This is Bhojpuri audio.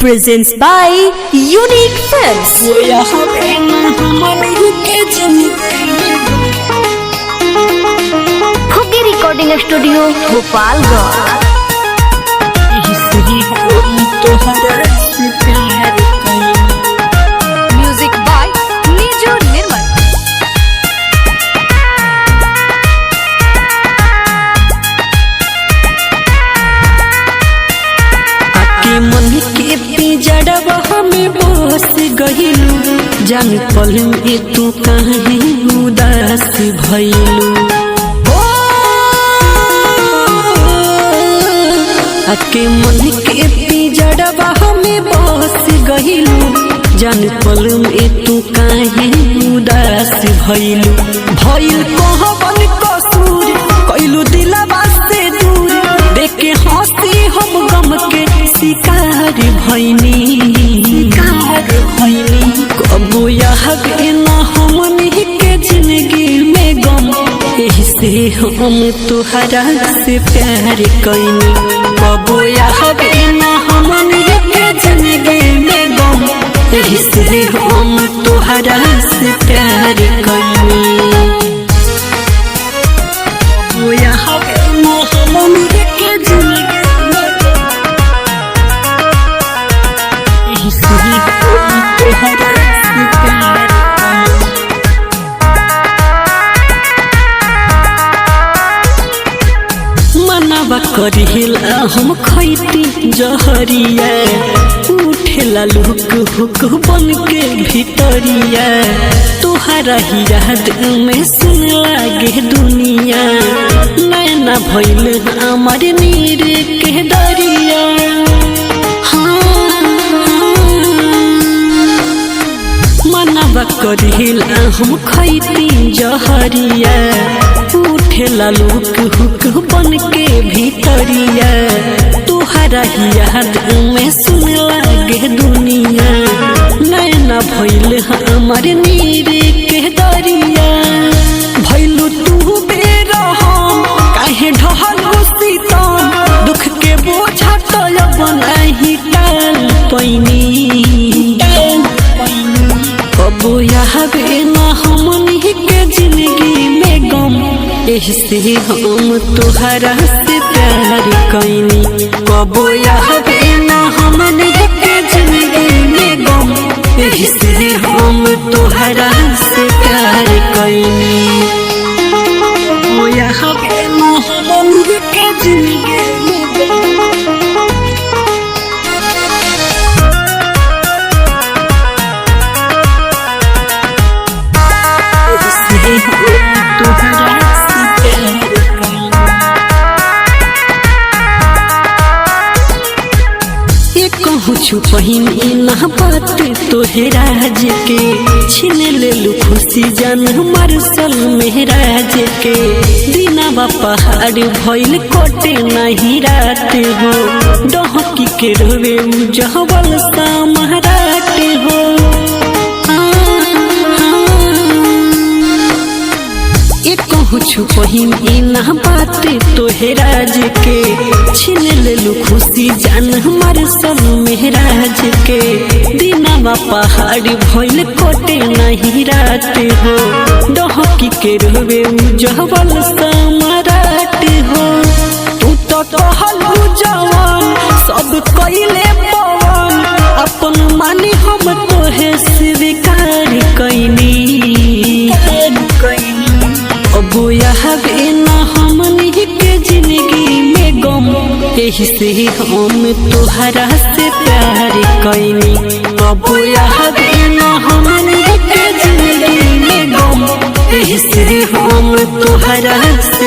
presents by Unique Films. Hockey Recording Studio, Gopalganj. Music by Niju Nirmal. आके मन के पिजड़वा हमें बस गहिलू, जान पल में तू काहे उदास भइलू। आके मन के पिजड़वा हमें बस गहिलू, जान पल में तू काहे उदास भइलू। भइल कहबन कसूर, कइलू दिलवा से दूर, देखे हंसी हम गम के शिकार भइनी। कबो याद ना हमनी के जिंदगी में गम, एही से हम तुहरा से प्यार कइनी। कबो याद ना हमनी के जिंदगी में गम, एही से हम तुहरा से प्यार कइनी। कबो याद ना हमनी के जिंदगी मनवा करिला हम खैती जहरिया, उठेला लुक हुक बन के भीतरिया। तुहरा ही याद में सुन लागे दुनिया, नैना भइल हमारे नीर के दरिया। मनवा करिला हम खैती जहरिया, उठेला लुक हुक बन के भीतरिया। तुहरा ही याद में सुन लागे दुनिया, नैना भइल हमार नीर के दरिया। भइलू तू बेरहम, काहे ढहल सीतम, दुख के बोझा तल बनाही टाल पैनी। कबो याद ना हमनी के जिंदगी में गम, एही से हम तुहरा से प्यार कइनी। कबो याद ना हमनी के जिंदगी में गम, एही से हम तुहरा से प्यार कइनी। कबो याद ना हमनी के जिंदगी में गम, छुपही ना बात तोहराज के, छीन लेलू खुशी जान हमार सल मेहराज के। दिनवा पहाड़ भइल कटे नहीं रात हो, डहकी के रोवे उजवल सामराट हो। छुपही ना बात तोहराज के, छीन लेलू खुशी जान हमार सब मेहराज के। दिनवा पहाड़ भइल कटे नहीं रात हो, डहकी के रोवे उजवल सामराट हो। तू तो कहलू जवान, सब कइले पवन, अपन मानी हम तोहे स्वीकार कइनी। कबो याद ना हमनी के जिंदगी में गम, एही से हम तुहरा से प्यार कइनी। कबो याद ना हमनी के जिंदगी में गम, एही से हम तुहरा से